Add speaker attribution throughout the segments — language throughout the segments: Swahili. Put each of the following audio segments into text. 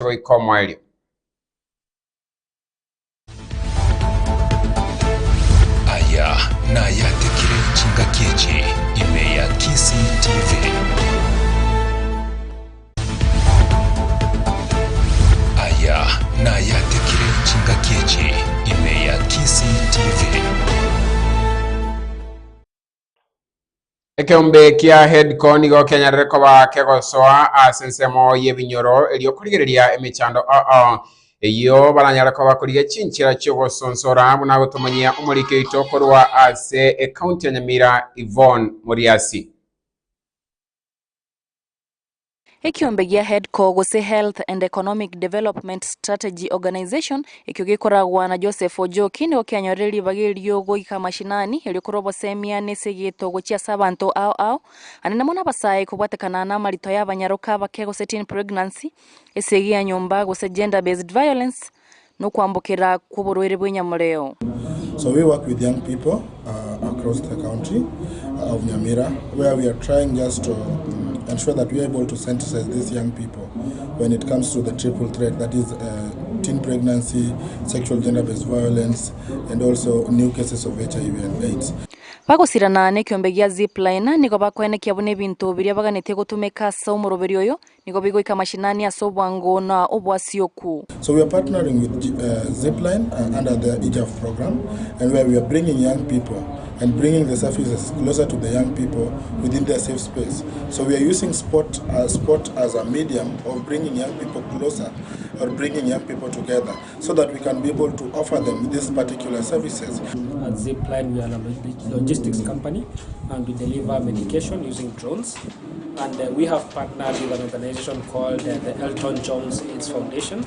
Speaker 1: Komwali.
Speaker 2: Aya na Ayaatekire Ensa Eyemo TV. Aya na Ayaatekire Ensa Eyemo TV.
Speaker 1: Ekiombe kia headco nigo Kenya rekoba kegosoa asensemo yebinyoro eliokurigiriria emichando eyo baranyara koba kuriye chinchira cyogosonsora buna gutumanya umurike itokorwa ase county ya Nyamira Yvonne Muriasi.
Speaker 3: Ekiombe gia headco gose Health and Economic Development Strategy Organization ekigikoragwa na Joseph Ojoki ni okianyoreri bagirio goika mashinani elikurobo semia nesegito gochia sabanto ao anene mona basaye kubwatekana na marito y'abanyaruka bakego teen pregnancy esegia nyomba gose gender based violence no kwambukira kuburwere bw'inyamureo.
Speaker 4: So we work with young people across the country of Nyamira, where we are trying just to ensure that we are able to sensitize these young people when it comes to the triple threat, that is teen pregnancy, sexual gender-based violence, and also new cases of HIV and AIDS.
Speaker 3: Bagosirana nekiombe gia zipline niko bakwene kiabune bintu biria baganete gutumeka sa umuroberi oyo niko bigoika mashinani asobwango na obwasioku.
Speaker 4: So we are partnering with Zipline under the EJAF program, and where we are bringing young people and bringing the services closer to the young people within their safe space. So we are using sport as a medium of bringing young people closer or bringing young people together so that we can be able to offer them these particular services.
Speaker 5: At Zipline, we are a logistics company and we deliver medication using drones. And we have partnered with an organization called the Elton John's AIDS Foundation.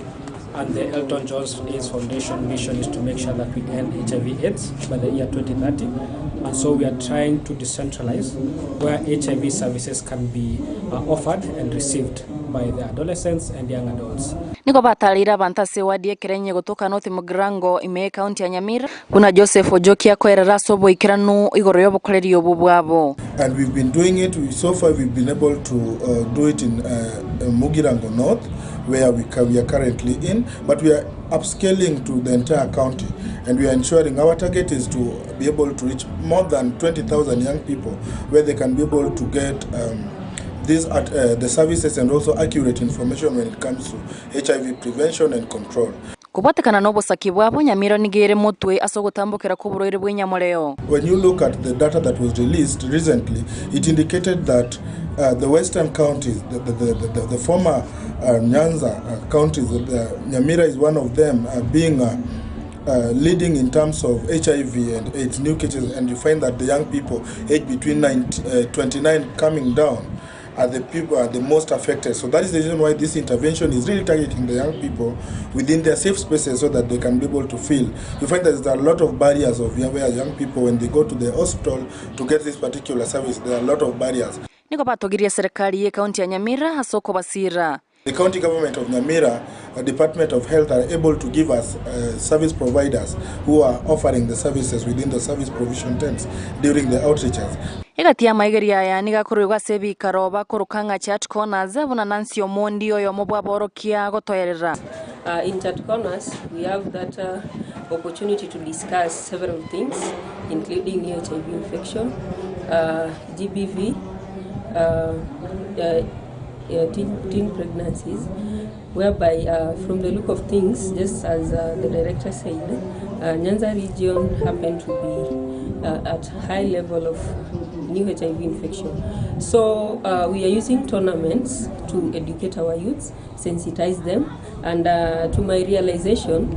Speaker 5: And the Elton John's AIDS Foundation mission is to make sure that we end HIV/AIDS by the year 2030. And so we are trying to decentralize where HIV services can be offered and received by the adolescents and young adults.
Speaker 3: Niko batalira bantase wadie kerenye gotoka North Mugrango ime county ya Nyamira kuna Joseph Ojoki akorera sobo ikiranu igoro yobukoreri obubwabo.
Speaker 4: And we've been doing it. So far we've been able to do it in Mugirango North, where we are currently in, but we are upscaling to the entire county, and we are ensuring our target is to be able to reach more than 20,000 young people where they can be able to get the services and also accurate information when it comes to HIV prevention and control.
Speaker 3: Kubatekana no bosaki bwabo Nyamira nigere mutwe asogotambukira kuburwere bw'inyamureo.
Speaker 4: When you look at the data that was released recently, it indicated that the western counties, the former Nyanza counties, Nyamira is one of them, being leading in terms of HIV and AIDS new cases, and you find that the young people aged between 29 coming down are the people are the most affected. So that is the reason why this intervention is really targeting the young people within their safe spaces so that they can be able to feel. You find that there are a lot of barriers of where young people, when they go to the hospital to get this particular service, there are a lot of barriers.
Speaker 3: Niko batogiria serikali ye county ya Nyamira asoko basira.
Speaker 4: The county government of Nyamira, Department of Health, are able to give us service providers who are offering the services within the service provision tents during the outreaches.
Speaker 3: Igatia maigeria ya niga kuruga sebi karoba kurukanga chat corners buna Nancy Omondi oyo mobwa borokia gotoyerera.
Speaker 6: In chat corners we have that opportunity to discuss several things, including HIV infection, GBV, teen pregnancies, whereby from the look of things, just as the director said, Nyanza region happened to be at high level of new HIV infection. So we are using tournaments to educate our youths, sensitize them, and to my realization,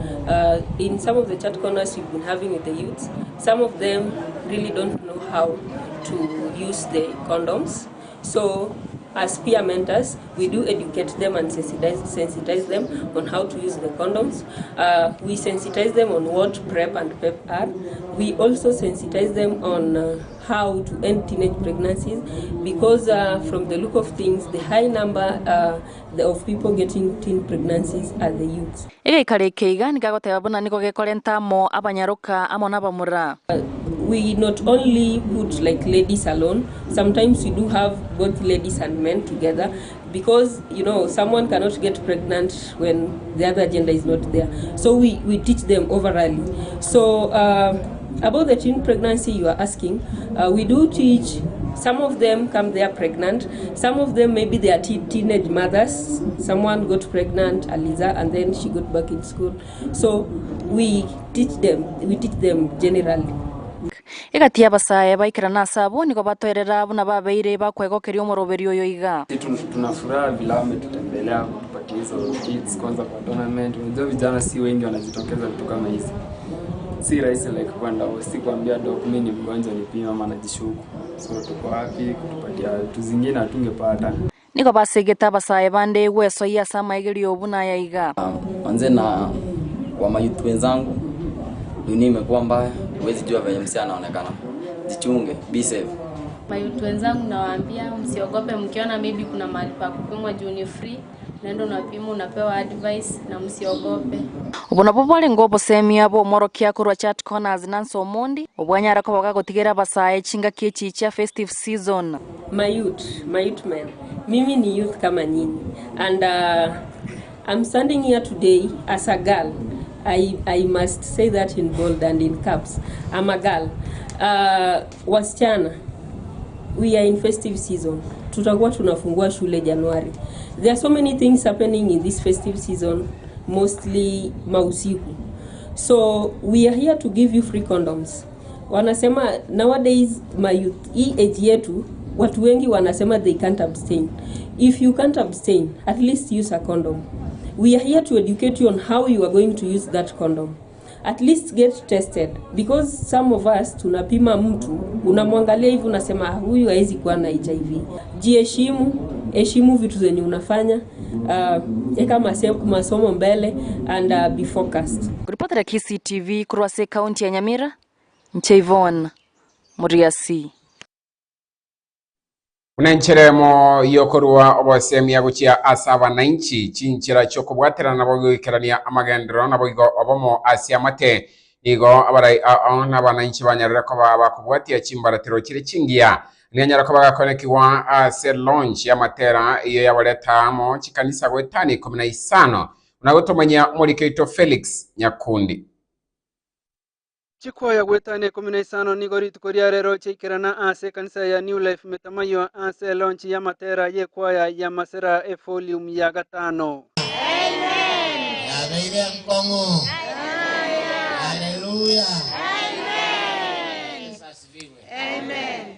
Speaker 6: in some of the chat corners we've been having with the youths, some of them really don't know how to use the condoms. So as peer mentors, we do educate them and sensitize them on how to use the condoms. We sensitize them on what PrEP and PEP are. We also sensitize them on how to end teenage pregnancies, because from the look of things, the high number of people getting teen pregnancies are the youths. We not only put like ladies alone, sometimes we do have both ladies and men together because someone cannot get pregnant when the other gender is not there. So we teach them overally. So about the teen pregnancy you are asking, we do teach. Some of them come there pregnant. Some of them maybe they are teenage mothers. Someone got pregnant, Aliza, and then she got back in school. So we teach them generally.
Speaker 3: Igatia basaye baikirana sabo niko batwerera buna babeire bakwegokeria umuroberi uyo iga.
Speaker 5: Tunafuraha bila tutembelea kutupatia hizo kids kwanza kwa tournament. Unajua vijana si wengi wanajitokeza vitu kama hizi. Si rahisi like kwenda usikwambia doc mimi ni mgonjwa nipima ama najishuku. So tuko happy kutupatia vitu zingine hatungepata.
Speaker 3: Niko basegeta basaye bande weso ya sama igerio buna ya iga.
Speaker 7: Anze na kwa mayutu wenzangu. Dunia imekuwa mbaya, huwezi jua venye msichana anaonekana. Jichunge, be safe.
Speaker 8: Mayutu wenzangu nawaambia msiogope mkiona maybe kuna mahali pa kupimwa juu ni free. Nenda unapima unapewa advice na msiogope.
Speaker 3: Ubona bobole ngobo semia bo morokia kurwa chat corners Nanso Mondi. Obwanyara ko bagagotigera basaye chinga kiechi cha festive season.
Speaker 6: Mayut men. Mimi ni youth kama nyinyi. And I'm standing here today as a girl. I must say that in bold and in caps. I'm a girl. Wasichana, we are in festive season. Tutakuwa tunafungua shule Januari. There are so many things happening in this festive season, mostly mausiku. So we are here to give you free condoms. Wanasema nowadays my youth, hii age yetu, watu wengi wanasema they can't abstain. If you can't abstain, at least use a condom. We are here to educate you on how you are going to use that condom. At least get tested, because some of us tunapima mtu, unamwangalia hivi unasema huyu haizi kuwa na HIV. Heshimu vitu zenye unafanya, eka masomo mbele and be focused.
Speaker 3: Kuripotera KCTV kurwase county ya Nyamira, Ncheivon Muriasi.
Speaker 1: Unencheremo yokorwa obosemia gukia asaba nainchi chinchira chokobwatera nabogwikerania amagendero nabogo obomo asiamate igo abarai na bananchi banyarira ko bakubwatia chimbaratiro kiri chingia nyanyara ko bagakonekiwa se launch ya matera iyo yabaletamo chikanisa gwetani 15 unagotomanya muri Keito Felix Nyakundi.
Speaker 9: Chikwa ya gwetane 15 nigori tukoria rero chikirana ase kanisa ya New Life metamayo ase launch ya matera ye kwaya ya masera volume ya 5. Amen.
Speaker 10: Yabeire mkongo. Haleluya. Amen. Amen.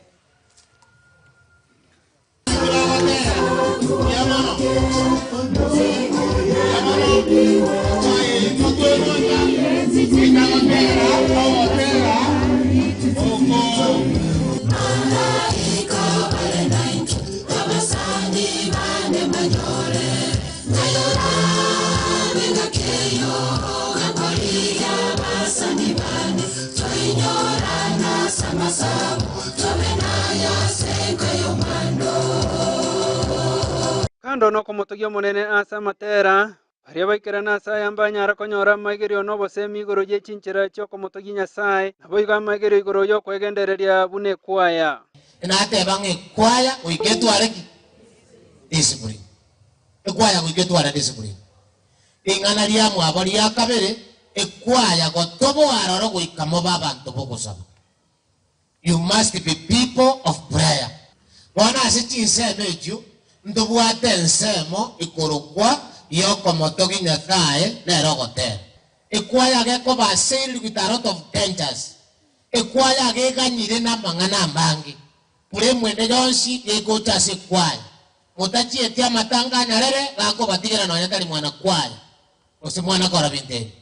Speaker 9: Kando no komotogio monene asa matera aria baikirana asa yambanya konyora maigerio no bosemi igoro ye chinchira cyo komotogi nyasaye aboiga maigerio igoro yo kwegendereria bune kwaya
Speaker 10: Inate bange kwaya uiketware discipline. Ekwaya uiketware discipline. Ingana ria mwabori ya kabere ekwaya gotobo aroro guikamo babantu bogosaba. You must be people of prayer. Wana asichinse meju ndobwate nsemo ikorokwa yoko motogi nyasaye na rogote. Ekwaya geko basiri with a lot of dangers. Ekwaya geka nyire na mangana mbangi. Pure mwende jonsi yeko chase kwaya. Mutachi etia matanga nyarere gako batigera no nyatari mwana kwaya. Ose mwana kora binte.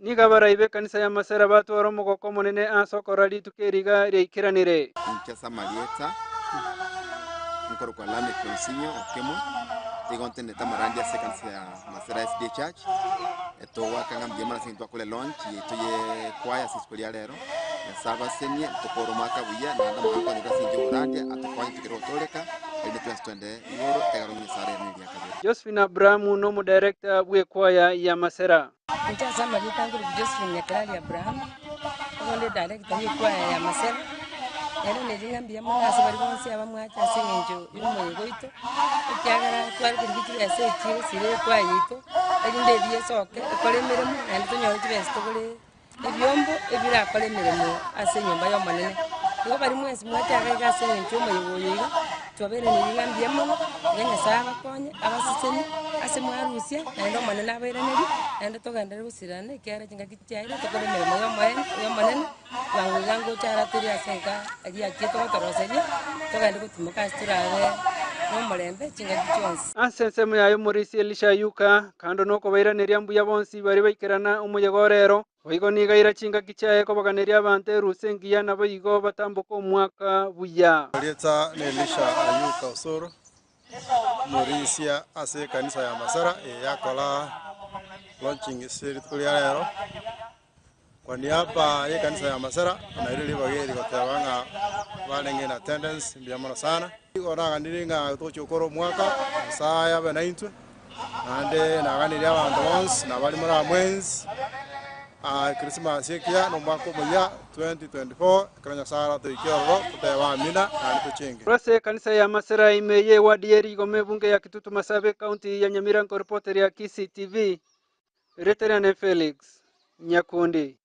Speaker 9: Niga baraibe kanisa ya masera batu oromo ko monene asokorali tukeriga reikiranire.
Speaker 11: Nkesa Marieta. Nkoro kwa lame konsinyo okemo. Tigonte neta marandi ase kanisa ya masera SD Church. Eto wakanga mjema sinto kule launch yetoye kwaya sispolia lero. Saba semye tokoro maka buya na anda mwanko nita sinjo urandi atokwani tukero toleka. Ende twende yoro egaronye sare ni yakabere.
Speaker 9: Josephine Abraham no director bwe kwaya ya masera.
Speaker 12: Nkesa Marieta nguru Josephine Nyakarali Abraham. Onde director ye kwaya ya masera.
Speaker 6: era nejingambia mwana asibari bonse abamwacha asengenjo y'umuyigoito ikyagara twari kurigitire asechire sire kwa yito erinde byesoke ekore mirimo nandi tunyore chibesi tugure ebyombo ebirakore mirimo ase nyumba y'omonene igo bari mwesi mwachaga igasengenjo y'umuyigoyo twabere nejingambia mono nyasaye abakonye abasiseni ase mwarusia nandi omonene abairaneri nandi togendere gusirana ekiara chingaki chiaire tokore mirimo y'omonene bango chara turi asenga agia kieto batoroseria togende gutimoka asiturabe n'omurembe chingaki chionsi
Speaker 9: Ansensemo yayo Morisi Elisha Yuka kando noko bairaneria mbuya bonsi bari baikirana umuyego rero oigo nigaira chingaki chiaye kobaganeria abantu erusengiya nabo igo batambuka omwaka buya
Speaker 12: Leta ne Elisha Yuka Osoro Morisia ase kanisa ya Masara yakola launching series kuri rero kwa niaba ya kanisa ya Masara na ile bageri gotebanga balenge na attendance mbiamana sana ora gandiringa tochokoro mwaka saa ya benaintu ande na gandiria abantu once na bali mara mwenzi Christmas yekia no mwaka muya 2024 kanya sara to ikioro tuteba mina na tuchinge
Speaker 9: Rose kanisa ya Masara imeye wadieri gome bunge ya Kitutu Masabe County ya Nyamirambo reporter ya Kisi TV Veteran Felix Nyakundi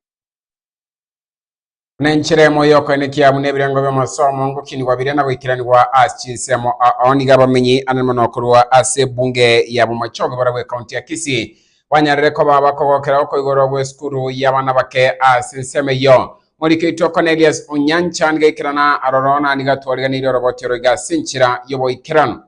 Speaker 1: Nenchiremo yoko enekia munebirango by'amasomo ngukini wabire na wikiranirwa aschinsemo aoniga bamenyi animonokurwa ase bunge ya Bumachogo barabwe county ya Kisii wanyarire ko babakogokera ko igoro bwe skuru y'abana bake asinseme yo muri kito Cornelius Onyancha ngekirana arorona nigatwariga niro robotero gasinchira yobo ikirano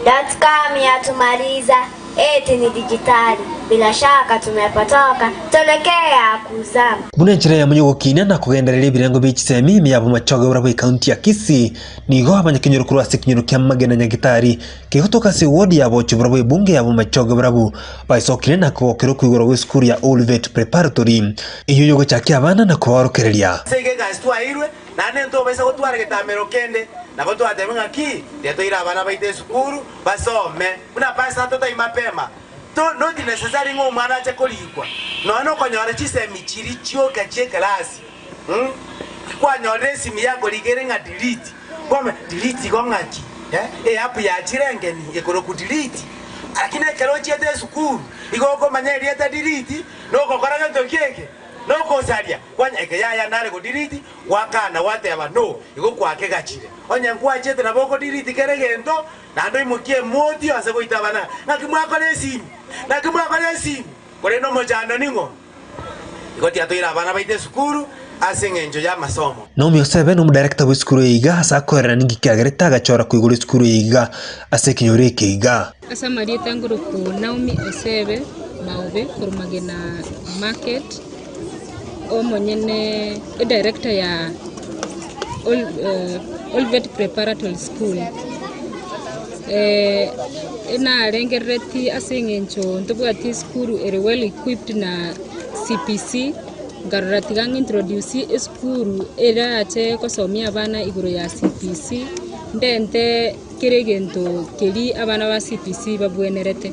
Speaker 13: Datkami atumaliza eti ni digitali bila shaka tumepatoka tolekea kuzama
Speaker 14: Munenchira ya munyogo kina na kugenderera ibirengo b'ikisemi ya Bumachogo barabwe county ya Kisii nigo abanyakinyoro kurwa sekinyoro kya magena nyagitari kehotoka se wodi ya bocho barabwe bunge ya Bumachogo barabu baisokire na kogokero kwigoro we school ya Olivet Preparatory iyo yogo chaki abana na kubarokereria
Speaker 15: sege gastwairwe nane ndo besa gutwara getamero kende nabo twatemenga ki ndetoira abana baite sukuru basome una pasa tota imapema to not necessary ngo mwana acha kolikwa no konyore chisemi chiri chioka che class kwa nyore simi yako ligerenga delete kome delete gongaki app ya chirengeni ekoro ku delete lakini kero chete sukuru igoko manyeri eta delete no kokora nto keke no kosaria kwanya ekaya nare ku delete wakana wateba no igokwa gachire onya nkwa chete na boko delete keregento nando imukie moti ase goitabana nakimwakore simu kore no mojano ningo igoti atoira abana baite sukuru asengenjo ya masomo
Speaker 14: Naomi Osebe no director wa skuru yiga asa korera ningi kyagereta gachora kwigura skuru yiga ase kinyore kiga
Speaker 16: asa marieta nguru ku Naomi Osebe maube kurumagena market omonyene director ya Olivet Preparatory School ina rengereti asengencho ntobwati skuru ere well equipped na CPC garati gang introduce skuru era ate kosomia abana iguru ya CPC ndente kiregento keri abana ba CPC babwenerete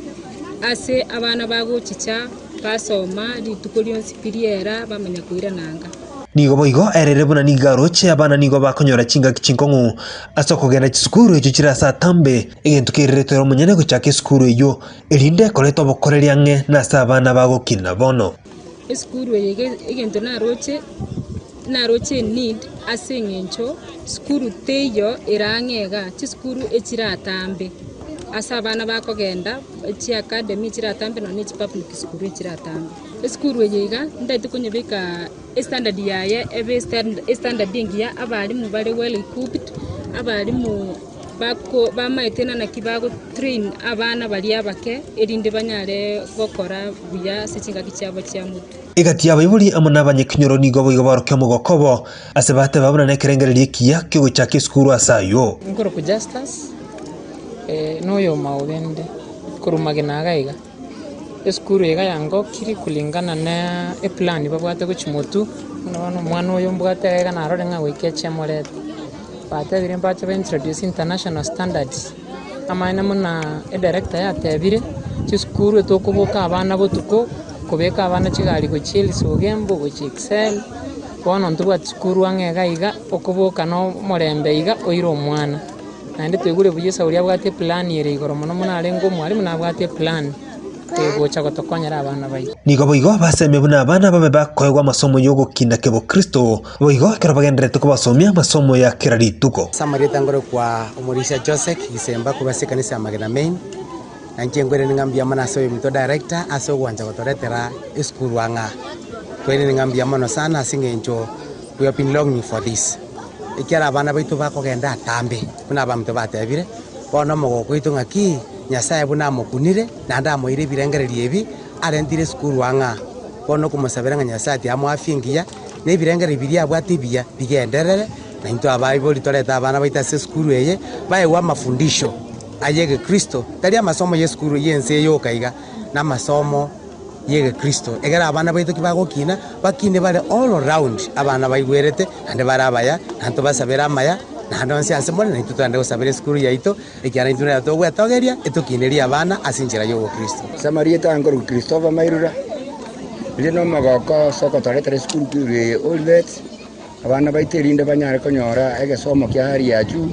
Speaker 16: ase abana bagochicha basoma litukolio sipiriera bamenya kuirananga
Speaker 14: nigo boigo erere buna nigaroche abana nigo bakonyora chinga kichinkongu aso kogenda chisukuru ejo chirasa tambe egento kireretero munyene guchaka skuru eyo erinde koleto bokoreria nge na sabana bagokina bono
Speaker 16: skuru egento naroche need asengencho skuru teyo irangega chiskuru echiratambe asa abana bakogenda chi academy chiratambe no ni public school chiratambe skuru yiga ndaitu kunyebeka standard yaye ebe standard ngiya abali mu bale well equipped abali mu bako bamaitena na kibago train abana bali abake erinde banyare gokora buya sechinga kichabo kya mutu
Speaker 14: igati abayiburi amana abanyekinyoro nigo boigo baroke mugokobo ase bate babona nekerengererie kiya kigo chake skuru asayo
Speaker 17: ngoro ku justice noyo maubende kurumagena gaiga skuru yega yango kiri kulingana na plan babwate guchimotu no mwana oyo mbwate yega narore nga wikeche morete bate bire mbate ba introduce international standards amana muna director ya tebire skuru etokuboka abana botuko kubeka abana chigali go chili so gembo go excel bono ntubwati cukuru ang'ega iga okuboka no morembe iga oire omwana naende twigure buyesa uria bwate plan ere igoro mono arengo omwarimu nabwate plan gocha gotokonyera abana baitu
Speaker 14: nigo boigo baseme buna abana babe bakoegwa amasomo y'ogokinda kebo Kristo boigo ekero bagenderete kubasomia amasomo ya kera rituko
Speaker 18: samarieta ngoro kwa omorisia Joseph gisemba kubase kanisa ya Magena Main nanje ngwere ningambia mana so mito director aso gwanja gotoretera school wanga kwene ningambia mono sana asingenjo we have been longing for this ikiara abana baitu bakogenda atambe kuna abamto batebire bono mogoko itu ngaki nyasaye buna mokunire na ndamoire birengererie ebi arendire school wanga bono kumusabira nga nyasaye amwafingia ne birengere biria bwatibia bigenderere na into abaiboli toreta abana baita se school eye bae wa mafundisho ayege Kristo taria masomo ye school yense yo kaiga na masomo yege Kristo egera abana baitu kibagokina bakine bare all around abana baigwerete ande barabaya nanto basabera maya na ndonse asemone na tutande gusabira school yaito ikiara intune yato gwetogeria etukineria abana asinjira yo Kristo
Speaker 19: samarieta ngoro Christopher Mairura lino magoko soko toretera school kire Olivet abana baiterinde banyare konyora egesomo kya hari yachu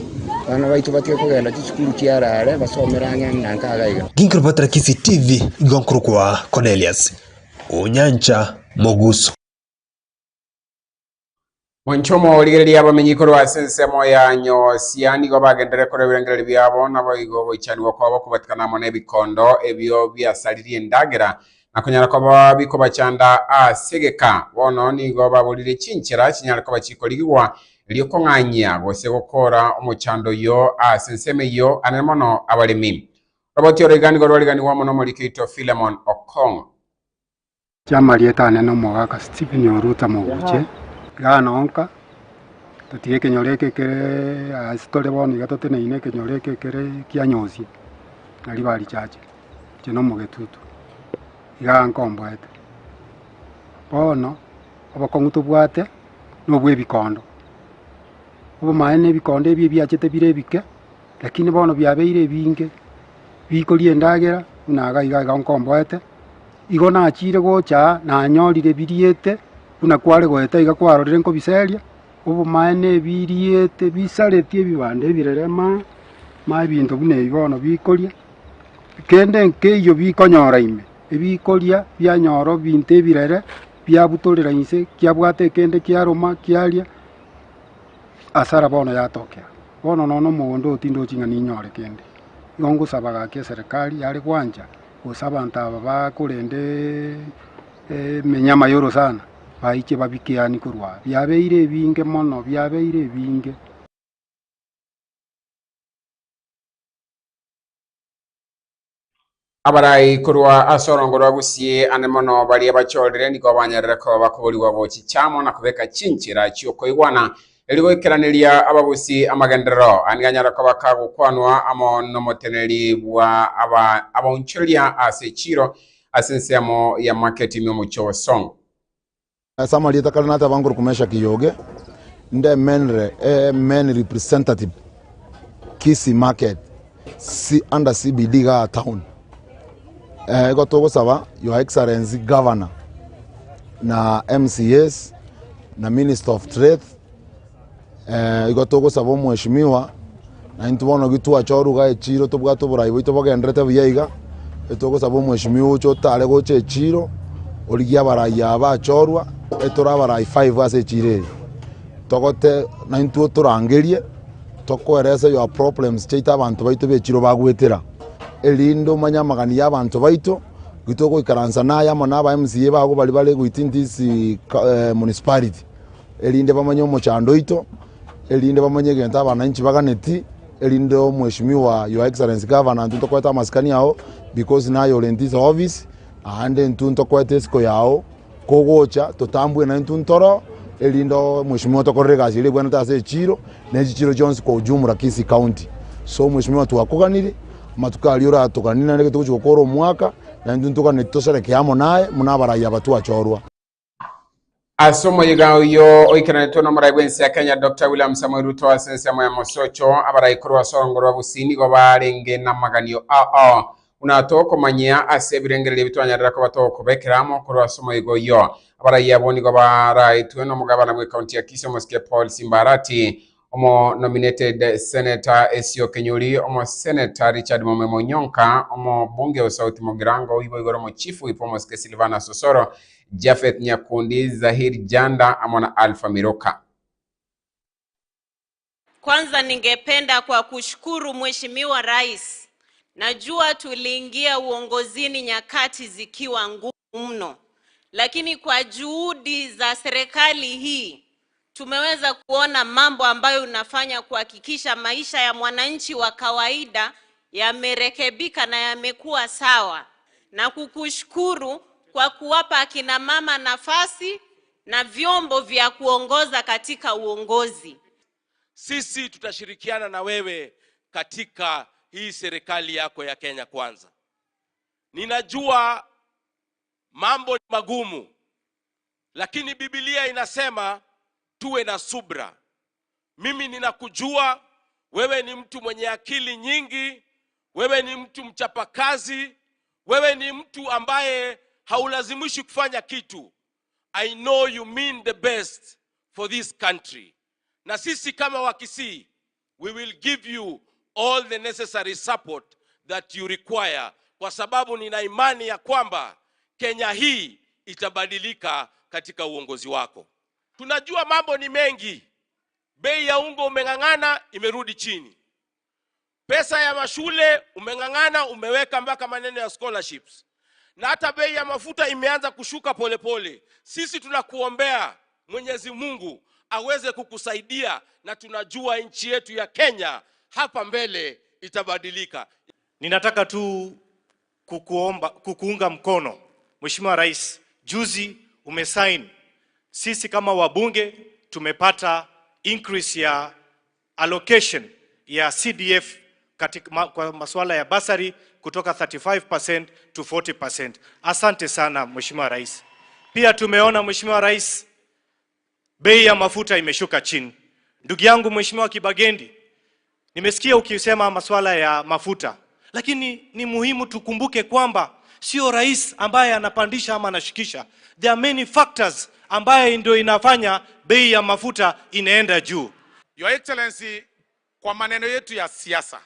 Speaker 19: abana baitu batie kugenda school kiarare basomera nyanka gaiga
Speaker 14: Ginkro Patra Kisi TV Gonkuru kwa Cornelius Onyancha Moguso
Speaker 1: Monchomo ligereria abamenyikoro asensemo ya nyosiani go bagendere kore birengere byabo nabo igo goichani kwabo kubatikana mone bikondo ebyo byasaliriye ndagera nakonyara ko biko bachanda asegeka bono nigo babulire chinchira kinyara ko bachikorigwa lioko nganya gose gukora omuchando yo asenseme yo anemono abalimi roboti oregani gorwali wa mono molikito Philemon Okong
Speaker 20: Chamarieta neno mogaka Stephen Oruta moguche gana onka tutie kenyoreke kere asitore boni gatote na ine kenyoreke kere kianyosi ali bali chache kino mogetutu iga nkomboete bono abakongutu bwate no bwe bikondo obo maene bikondo ebi byachete birebike lakini bono byabeire binge bikolie ndagera unaga iga nkomboete igo na achire gocha na nyorire biriete una kware goeta iga kwarorire nko biseria obo maene biriete bisaretie bibande birerema bintu bune ibono bikolia kende nkeyo bikonyora ime ebikolia byanyoro binte birere byabutorera inse kyabwate kende kyaroma kyalia asara bono yatokea bono nono mugondo otindo chinga ninyore kende ngongo sabaga ke serikali yari kwanja usaba ntaba bakurende menyama yoro sana baiche babikiani kurwa byabeire binge mono byabeire binge
Speaker 1: abarai kurwa asorongorwa gusie anemono bali abachorire niko banyarira ko bakuburiwa bochi chamo na kubeka chinchira cyukoigwana eligo ikeraniria ababusi amagendero anganyara ko bakagukwanwa amono moteneri bwa abonchulia asechiro asensemo ya market mu mucho song
Speaker 21: Samarieta kalnata bangor kumesha kiyoge nde men representative Kisi market si under CBD ga town ego togo saba your excellency governor na MCS na minister of trade ego togo saba mheshimiwa na intubono gitu achoru ga echiro tobwato buraibo itobogendrete biyaiga togo saba mheshimiwa ucho tale goche echiro oligia baraya bachorwa etora barai 5 ase echire togote na intu turangerie tokoerese your problems cheita abantu baito bechiro bagwetera elindo manyamagani y'abantu baito gitoko ikaranza naya mona ba MCA bago bali bale gwitindisi municipality elinde bamanyo mochando ito elinde bamanye genta abananchi baganeti elindo mheshimiwa your excellency governor ntunto kweta maskani yao because nayo lendis office ande ntunto kweta siko yao kogocha totambwe na ntuntoro elindo mheshimiwa tokorega zile bwana tase chiro na chiro Jones kwa ujumla Kisi county so mheshimiwa tuwakoganire matukaliora atokanina nege tukukoro mwaka na ntuntuka netosere kiamo naye munabaraya batu achorwa
Speaker 1: asomo yigao yo oikana tono maraigwensi ya Kenya Dr. William Samuel Ruto asense ya mosocho abarai kurwa sorongorwa busini go barenge na maganio unatoko manyia ase birengerere bitwanyarira ko batoko bekeramo kurwa somo igoyo abarayi boni go baraitwe no mugabana mu county ya Kisii Mosque Paul Simbarati omo nominated senator Esio Kenyuri omo senator Richard Momemo Nyonka omo bunge wa South Mugirango ibo igoro mo chifu ipo Mosque Silvana Sosoro Jafet Nyakundi Zahir Janda amona Alpha Miroka.
Speaker 2: Kwanza ningependa kwa kushukuru Mheshimiwa Rais. Najua tuliingia uongozini nyakati zikiwa ngumu mno, lakini kwa juhudi za serikali hii tumeweza kuona mambo ambayo unafanya kuhakikisha maisha ya mwananchi wa kawaida yamerekebika na yamekuwa sawa, na kukushukuru kwa kuwapa akina mama nafasi na vyombo vya kuongoza katika uongozi.
Speaker 22: Sisi tutashirikiana na wewe katika hii serikali yako ya Kenya Kwanza. Ninajua mambo ni magumu, lakini Biblia inasema tuwe na subra. Mimi ninakujua, wewe ni mtu mwenye akili nyingi, wewe ni mtu mchapakazi, wewe ni mtu ambaye haulazimishi kufanya kitu. I know you mean the best for this country. Na sisi kama Wakisii, we will give you all the necessary support that you require, kwa sababu nina imani ya kwamba Kenya hii itabadilika katika uongozi wako. Tunajua mambo ni mengi. Bei ya unga umeng'ang'ana, imerudi chini. Pesa ya mashule umeng'ang'ana, umeweka mpaka maneno ya scholarships. Na hata bei ya mafuta imeanza kushuka polepole. Sisi tunakuombea Mwenyezi Mungu aweze kukusaidia, na tunajua nchi yetu ya Kenya hapa mbele itabadilika.
Speaker 23: Ninataka tu kukuunga mkono Mheshimiwa Rais. Juzi umesign, sisi kama wabunge tumepata increase ya allocation ya CDF kwa masuala ya basari kutoka 35% to 40%. Asante sana Mheshimiwa Rais. Pia tumeona Mheshimiwa Rais, bei ya mafuta imeshuka chini. Ndugu yangu Mheshimiwa Kibagendi, nimesikia ukisema masuala ya mafuta, lakini ni muhimu tukumbuke kwamba sio rais ambaye anapandisha ama anashikisha. There are many factors ambaye ndio inafanya bei ya mafuta inaenda juu.
Speaker 24: Your Excellency, kwa maneno yetu ya siasa,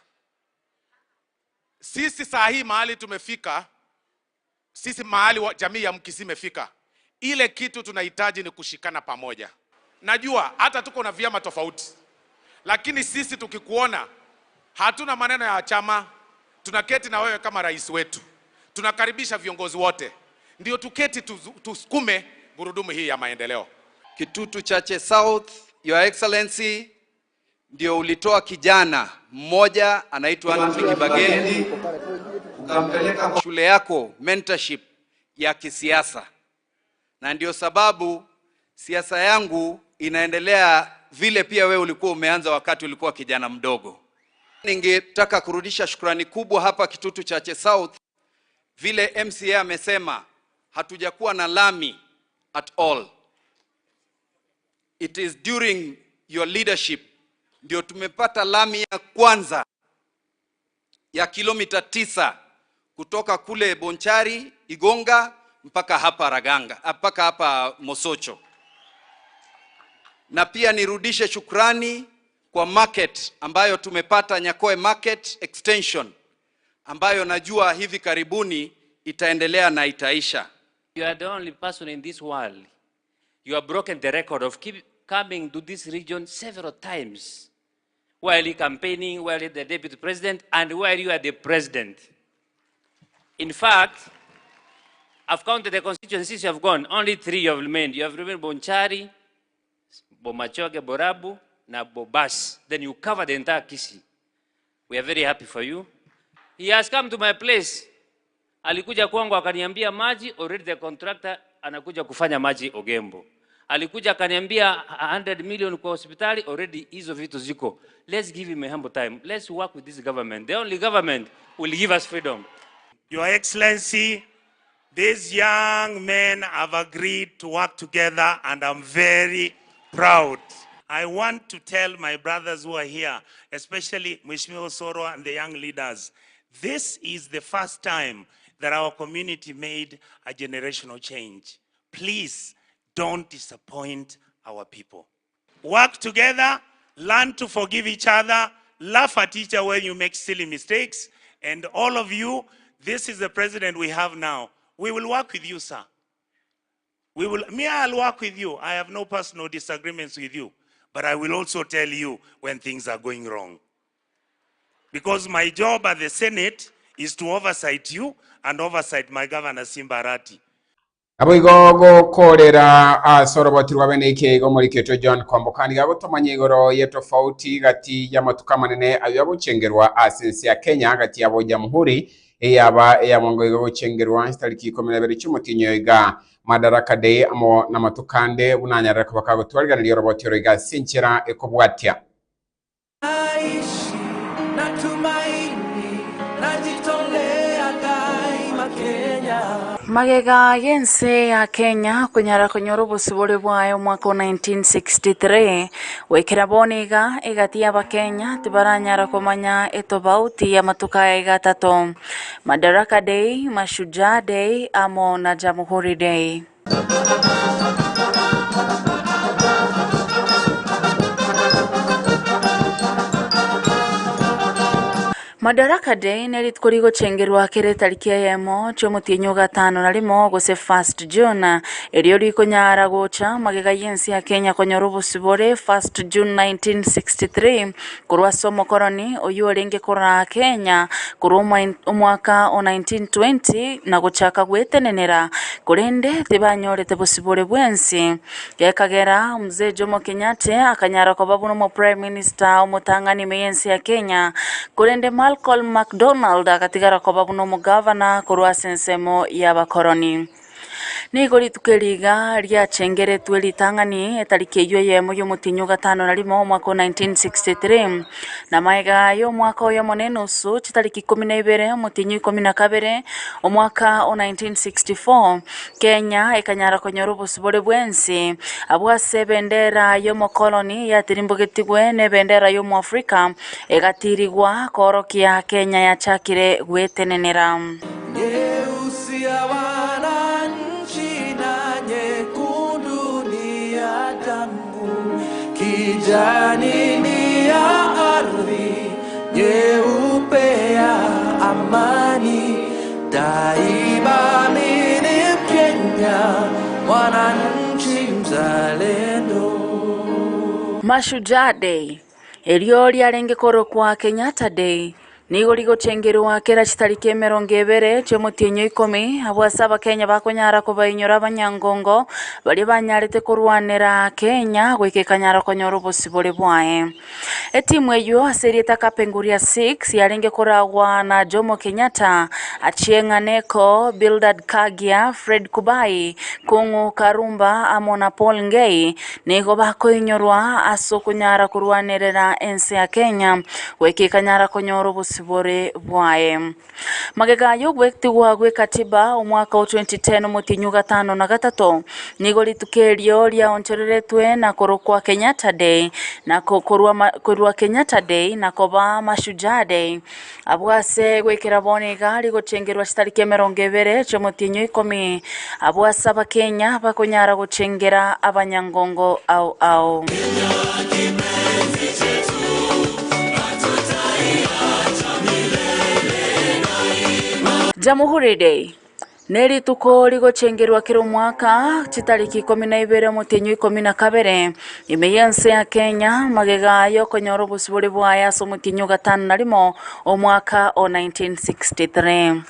Speaker 24: sisi saa hii mahali tumefika, sisi mahali jamii ya Mkisii imefika, ile kitu tunahitaji ni kushikana pamoja. Najua hata tuko na vyama tofauti, lakini sisi tukikuona hatuna maneno ya chama, tunaketi na wewe kama rais wetu, tunakaribisha viongozi wote, ndio tuketi tusukume gurudumu hii ya maendeleo.
Speaker 25: Kitutu Chache South, Your Excellency, ndio ulitoa kijana mmoja anaitwa Kibagendi, ukampeleka shule yako mentorship ya kisiasa, na ndio sababu siasa yangu inaendelea vile pia wewe ulikuwa umeanza wakati ulikuwa kijana mdogo. Ningetaka kurudisha shukrani kubwa hapa Kitutu Chache South. Vile MCA amesema hatujakuwa na lami at all. It is during your leadership ndio tumepata lami ya kwanza ya kilomita 9 kutoka kule Bonchari, Igonga mpaka hapa Raganga, mpaka hapa Mosocho. Na pia nirudishe shukrani kwa market ambayo tumepata, Nyakoe Market Extension, ambayo najua hivi karibuni itaendelea na itaisha.
Speaker 26: You are the only person in this world. You have broken the record of coming to this region several times while campaigning, while the deputy president, and while you are the president. In fact, I've counted the constituencies you have gone. Only 3 you have remained. You have remained Bonchari, Bomachoge, Borabu, na Bobas. Then you cover the entire Kisii. We are very happy for you. He has come to my place. Alikuja kwangu akaniambia maji, already the contractor anakuja kufanya maji Ogembo. Alikuja akaniambia 100 million kwa hospitali, already hizo vitu ziko. Let's give him a humble time. Let's work with this government. The only government will give us freedom.
Speaker 27: Your Excellency, these young men have agreed to work together, and I'm very proud. I want to tell my brothers who are here, especially Mheshimiwa Osoro and the young leaders, This is the first time that our community made a generational change. Please don't disappoint our people. Work together, learn to forgive each other, laugh at each other when you make silly mistakes. And all of you, this is the president we have now. We will work with you, sir. I'll work with you. I have no personal disagreements with you. But I will also tell you when things are going wrong. Because my job at the Senate is to oversight you and oversight my governor Simbarati.
Speaker 1: Aboigo go korera asorobotirwa bene ikego muri keto John Kwambukani gabo tomanyigoro yetofauti gati ya matuka manene ayobucengerwa asensi ya Kenya gati yabo jamhuri eyaba eyamongo yobucengerwa stariki 12 cyumutinyo iga Madaraka Day amo na matukande bunanyara kubakago twarganira robotiro iga sinkira ekobwatya
Speaker 3: Magega yense ya Kenya kunyara kunyoro busibole bwayo mwaka 1963 wekera boniga igatia ba Kenya tibaranyara kumanya etobauti ya matuka igatato Madaraka Day, Mashujaa Day amo na Jamhuri Day. Madaraka Day neritkurigo cengerwa kere tariki Eyemo cyomutinyo gatano narimo gose 1st June eriyo rikonyara gocha magega yensi ya Kenya konyoro busibore 1st June 1963 kurwa somo koroni oyu orenge kora Kenya kuruma umwaka o 1920 na gochaka gwetenenera kurende tibanyorete busibore bwensi yakagera mzee Jomo Kenyatta akanyara kwa babu no prime minister umutangani meyensi ya Kenya kurende Malcolm McDonald akatigara kwa babu no mugavana kurwa sensemo ya bakoroni Nigori tukeriga ria chengere twelitangani etariki iyo Eyemo y'umutinyo gatano narimo mwaka 1963 na maiga yo mwaka oyo monenusu chitariki 12 umutinyo 12 omwaka 1964 Kenya ekanyara konyoro busibore bwensi abwase bendera yo mokoloni yatirimbogetigwe ne bendera yo mu Afrika egatirigwa korokia Kenya yachakire gwetenenera
Speaker 4: kijani ni ya ardhi nyeupe ya amani daima mimi Kenya mwananchi mzalendo.
Speaker 3: Mashujaa Day eriyo riarenge koro kwa Kenyatta Day Nigori gochengerwa kera chitariki 20 cyomutinyo 10 abwasaba Kenya bakonyara kubainyora abanyangongo bali banyarete kurwanira Kenya gwikekanyara konyoro busibore bwae etimu eyo aserieta kapenguria 6 yarenge koragwa na Jomo Kenyatta Achieng'aneko Bildad Kagia Fred Kubai Kungu Karumba amona Paul Ngei nigo bakoinyorwa asokunyara kurwanirira ensi ya Kenya gwikekanyara konyoro busibore bwae magega yo gwektigwa gwe katiba omwaka 2010 mutinyu gatano na gatato nigo litukerio lia onchereretwe na korokwa Kenyatta Day na korwa Kenyatta Day na koba Mashujaa Day abwase gwekera boniga ligochengerwa chitariki 20 cyomutinyu 10 abwasaba Kenya bakonyara guchengera abanyangongo au Jamhuri Day neri tuko ligochengerwa kiro mwaka chitariki 12 mutinyu 12 imeyense ya Kenya magega yo konyoro busibore bwaya so mutinyu gatano narimo omwaka o 1963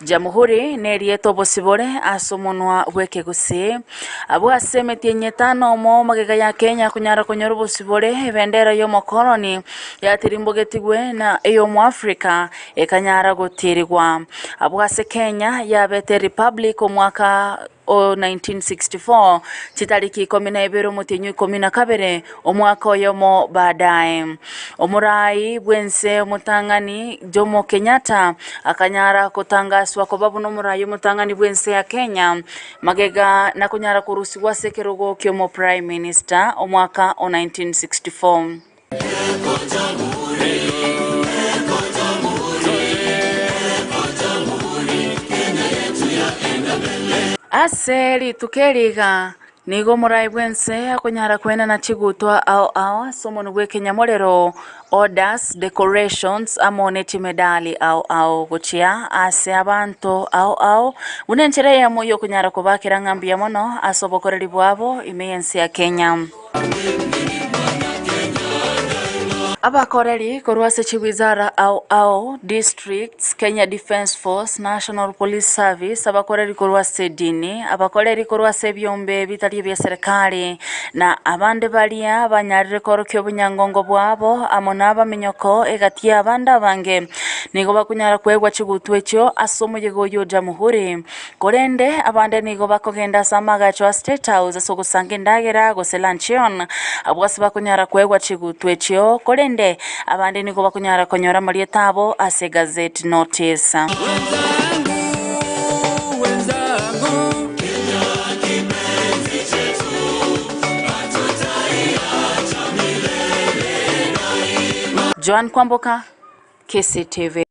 Speaker 3: Jamhuri nerieto busibore asomonwa bwekegusi abwasemeti nyetano mo magega ya Kenya kunyara konyoro busibore bendera yo mokoloni yatirimbogetigwe na eyo mu Afrika ekanyara gotirigwa abwase Kenya yabete republic omwaka o 1964 chitariki 12 mutinyu 12 omwaka oyomo baadaye omurai bwense mutangani Jomo Kenyatta akanyara kutangaswa kwa babu no murai mutangani bwense ya Kenya magega na kunyara kurusiwa sekerogo kyomo prime minister omwaka o 1964 Aseli tukeriga nigo murai bwense akunyara kwena na chigutwa ao somo nugwe kenyamorero orders decorations amone chimedali ao guchia ase abantu ao unenchere ya moyo kunyara kubakira ngambia mono asobokoreri bwabo imeyensi ya Kenya. Abakoreri korwase chiwizara au districts Kenya Defence Force National Police Service abakoreri korwase dini abakoreri korwase byombe bitari bya serikali na abande balia banyarire korokyo bunyangongo bwabo amona bamenyoko egatia abanda bange nigo bakunyara kwegwa chigutwe cyo asomo yegoyo jamhuri korende abande nigo bakogenda samaga cyo State House asogusanga ndagera goselanchion abwase bakunyara kwegwa chigutwe cyo korende abandi niko bakunyara konyora muri etabo ase gazette notice. Joan Kwamboka, KCTV.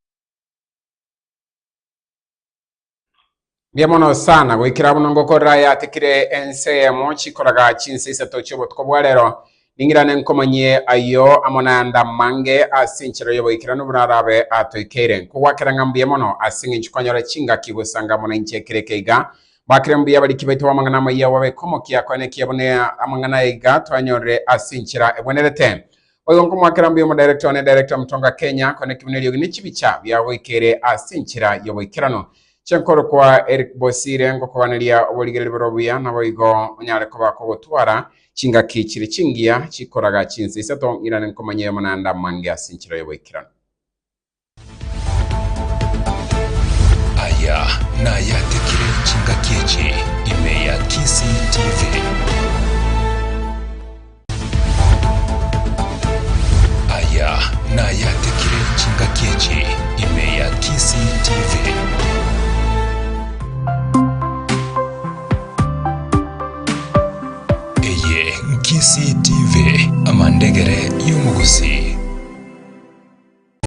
Speaker 1: Biamono sana gwikira bunongo kora Ayaatekire Ensa Eyemo chikoraga chinsi isato chobotko bwarero ningirane nkomanye ayo amonanda mange asinchiro yobo ikirano burarabe atoikere kuwakira ngambiye mono asingi chikonyora chinga kigusanga mona inchekerekeiga bakire mbiya bali kibaito wamangana maya wabe komokia kone kiyabone amangana iga twanyore asinchira ebwenerete oyo nkomwakira mbiyo mo director Mtonga Kenya kone kibunelio nichibicha byawo ikere asinchira yobo ikirano chenkoro kwa Erick Borire ngo kubanilia obuligere borobuya nabo igo onyare ko bakogotwara chinga kichiri chingia chikoraga chinsi isato irane nkomanye mananda mange asinchiro yoboikirano
Speaker 5: aya na Ayaatekire chinga kichi imeya KCTV aya na Ayaatekire chinga kichi imeya KCTV KCTV amandegere y'umugusi.